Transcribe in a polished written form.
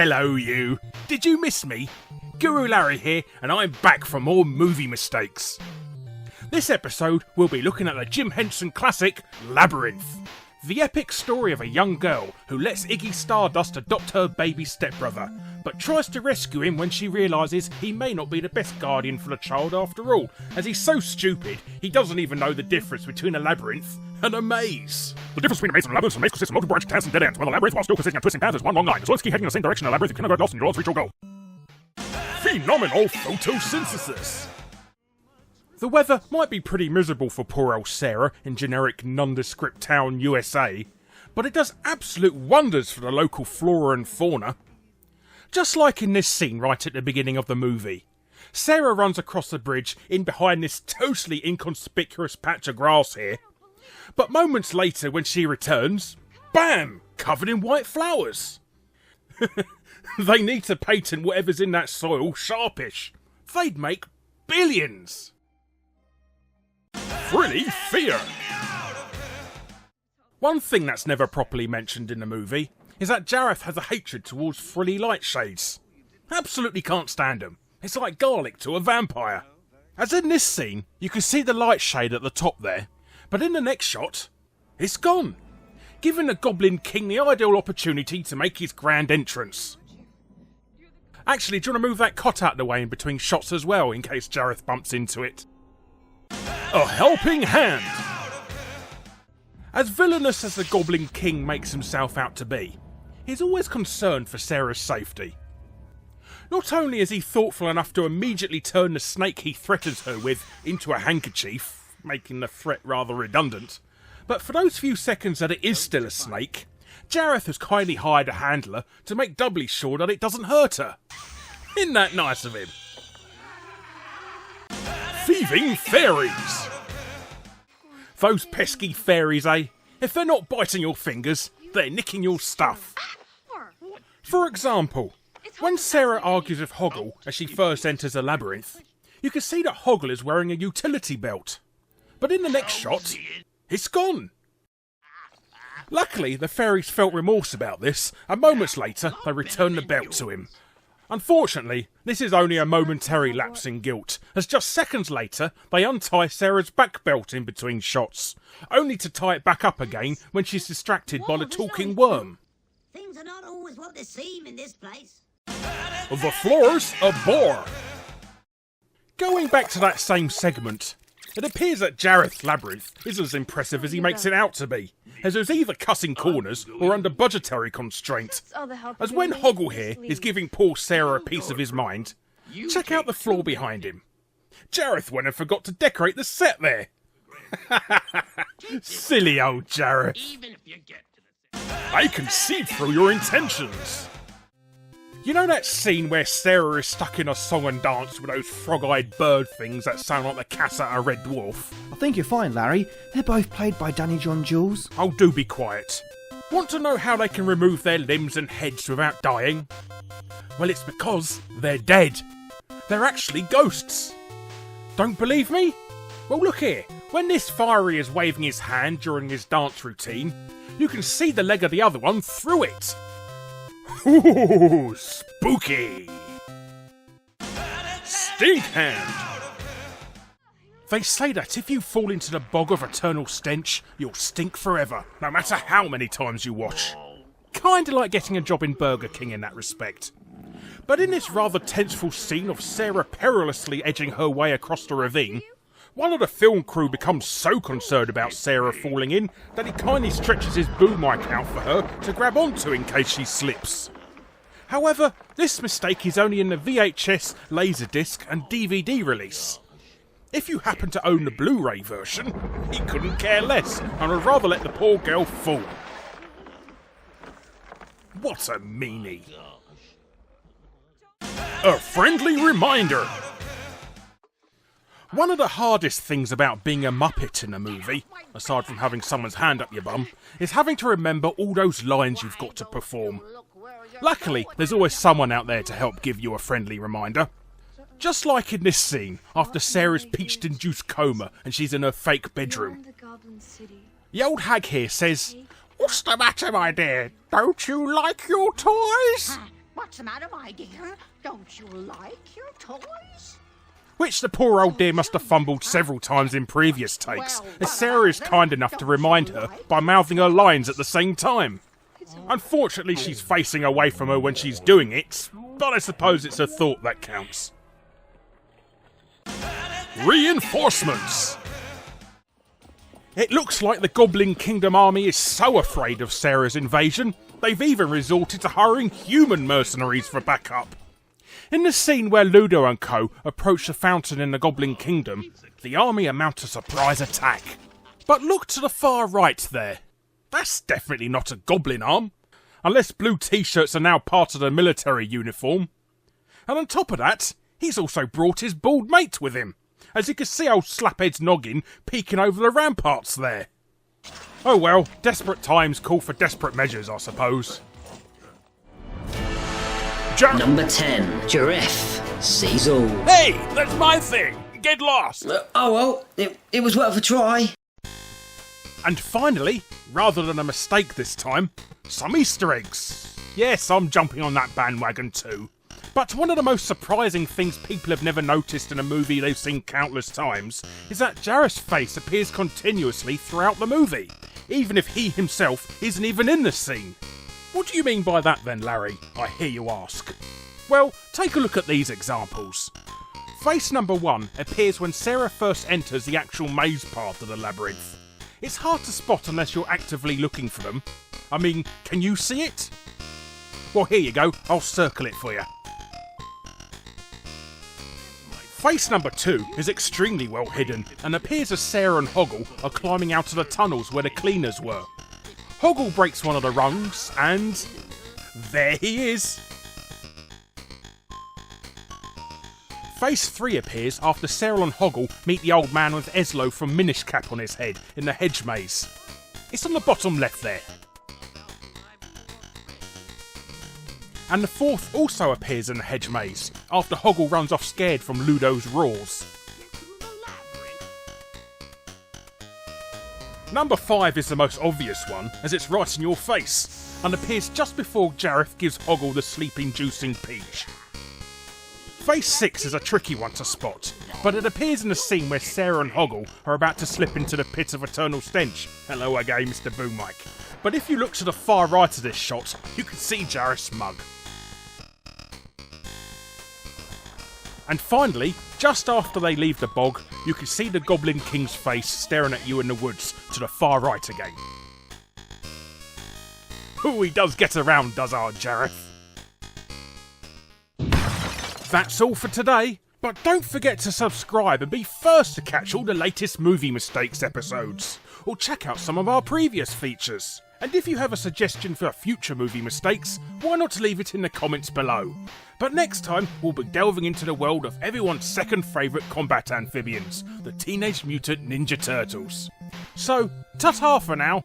Hello you! Did you miss me? Guru Larry here, and I'm back for more movie mistakes. This episode, we'll be looking at the Jim Henson classic, Labyrinth. The epic story of a young girl who lets Iggy Stardust adopt her baby stepbrother, but tries to rescue him when she realises he may not be the best guardian for the child after all, as he's so stupid he doesn't even know the difference between a labyrinth and a maze. The difference between a maze and a labyrinth is a maze consists of multiple branching paths and dead ends, while a labyrinth, while still consisting of twisting paths, is one long line. As long as you keep heading in the same direction in a labyrinth, you cannot get lost and you'll always reach your goal. Phenomenal photosynthesis! The weather might be pretty miserable for poor old Sarah in generic nondescript town USA, but it does absolute wonders for the local flora and fauna. Just like in this scene right at the beginning of the movie. Sarah runs across the bridge in behind this totally inconspicuous patch of grass here, but moments later when she returns, bam! Covered in white flowers! They need to patent whatever's in that soil sharpish. They'd make billions! Frilly fear! One thing that's never properly mentioned in the movie is that Jareth has a hatred towards frilly light shades. Absolutely can't stand them. It's like garlic to a vampire. As in this scene, you can see the light shade at the top there, but in the next shot, it's gone, giving the Goblin King the ideal opportunity to make his grand entrance. Actually, do you want to move that cot out of the way in between shots as well, in case Jareth bumps into it? A helping hand! As villainous as the Goblin King makes himself out to be, he's always concerned for Sarah's safety. Not only is he thoughtful enough to immediately turn the snake he threatens her with into a handkerchief, making the threat rather redundant, but for those few seconds that it is still a snake, Jareth has kindly hired a handler to make doubly sure that it doesn't hurt her. Isn't that nice of him? Thieving fairies! Those pesky fairies, eh? If they're not biting your fingers, they're nicking your stuff. For example, when Sarah argues with Hoggle as she first enters a labyrinth, you can see that Hoggle is wearing a utility belt. But in the next shot, it's gone. Luckily, the fairies felt remorse about this, and moments later, they returned the belt to him. Unfortunately, this is only a momentary lapse in guilt, as just seconds later, they untie Sarah's back belt in between shots, only to tie it back up again when she's distracted by the talking worm. Things are not always what they seem in this place. The floor's a bore. Going back to that same segment, it appears that Jareth's Labyrinth isn't as impressive as he makes it out to be, as there's either cutting corners or under budgetary constraint. As when Hoggle here is giving poor Sarah a piece of his mind, check out the floor behind him. Jareth went and forgot to decorate the set there. Silly old Jareth. I can see through your intentions. You know that scene where Sarah is stuck in a song and dance with those frog-eyed bird things that sound like the cats at a Red Dwarf? I think you're fine, Larry. They're both played by Danny John Jules. Oh, do be quiet. Want to know how they can remove their limbs and heads without dying? Well, it's because they're dead. They're actually ghosts. Don't believe me? Well, look here. When this fiery is waving his hand during his dance routine, you can see the leg of the other one through it. Ooh, spooky! Stink hand! They say that if you fall into the bog of eternal stench, you'll stink forever, no matter how many times you wash. Kinda like getting a job in Burger King in that respect. But in this rather tenseful scene of Sarah perilously edging her way across the ravine, one of the film crew becomes so concerned about Sarah falling in that he kindly stretches his boom mic out for her to grab onto in case she slips. However, this mistake is only in the VHS, Laserdisc and DVD release. If you happen to own the Blu-ray version, he couldn't care less and would rather let the poor girl fall. What a meanie. A friendly reminder. One of the hardest things about being a Muppet in a movie, aside from having someone's hand up your bum, is having to remember all those lines you've got to perform. Luckily, there's always someone out there to help give you a friendly reminder. Just like in this scene, after Sarah's peach-induced coma and she's in her fake bedroom. The old hag here says, "What's the matter, my dear? Don't you like your toys?" What's the matter, my dear? Don't you like your toys? Which the poor old dear must have fumbled several times in previous takes, as Sarah is kind enough to remind her by mouthing her lines at the same time. Unfortunately, she's facing away from her when she's doing it, but I suppose it's her thought that counts. Reinforcements! It looks like the Goblin Kingdom army is so afraid of Sarah's invasion, they've even resorted to hiring human mercenaries for backup. In the scene where Ludo and co approach the fountain in the Goblin Kingdom, the army mount a surprise attack. But look to the far right there. That's definitely not a goblin arm, unless blue t-shirts are now part of the military uniform. And on top of that, he's also brought his bald mate with him, as you can see old Slaphead's noggin peeking over the ramparts there. Oh well, desperate times call for desperate measures, I suppose. Number 10, Jareth sees all. Hey, that's my thing! Get lost! Oh well, it was worth a try. And finally, rather than a mistake this time, some Easter eggs. Yes, I'm jumping on that bandwagon too. But one of the most surprising things people have never noticed in a movie they've seen countless times is that Jareth's face appears continuously throughout the movie, even if he himself isn't even in the scene. What do you mean by that then, Larry? I hear you ask. Well, take a look at these examples. Face number 1 appears when Sarah first enters the actual maze part of the labyrinth. It's hard to spot unless you're actively looking for them. I mean, can you see it? Well, here you go, I'll circle it for you. Face number 2 is extremely well hidden and appears as Sarah and Hoggle are climbing out of the tunnels where the cleaners were. Hoggle breaks one of the rungs and there he is. Face 3 appears after Sarah and Hoggle meet the old man with Eslo from Minish Cap on his head in the hedge maze. It's on the bottom left there. And the 4th also appears in the hedge maze, after Hoggle runs off scared from Ludo's roars. Number 5 is the most obvious one, as it's right in your face, and appears just before Jareth gives Hoggle the sleeping juicing peach. Face 6 is a tricky one to spot, but it appears in the scene where Sarah and Hoggle are about to slip into the pit of eternal stench. Hello again, Mr. Boom Mike. But if you look to the far right of this shot, you can see Jareth's mug. And finally, just after they leave the bog, you can see the Goblin King's face staring at you in the woods to the far right again. Ooh, he does get around, does our Jareth. That's all for today, but don't forget to subscribe and be first to catch all the latest Movie Mistakes episodes, or check out some of our previous features. And if you have a suggestion for future Movie Mistakes, why not leave it in the comments below. But next time, we'll be delving into the world of everyone's second favourite combat amphibians, the Teenage Mutant Ninja Turtles. So, ta-ta for now.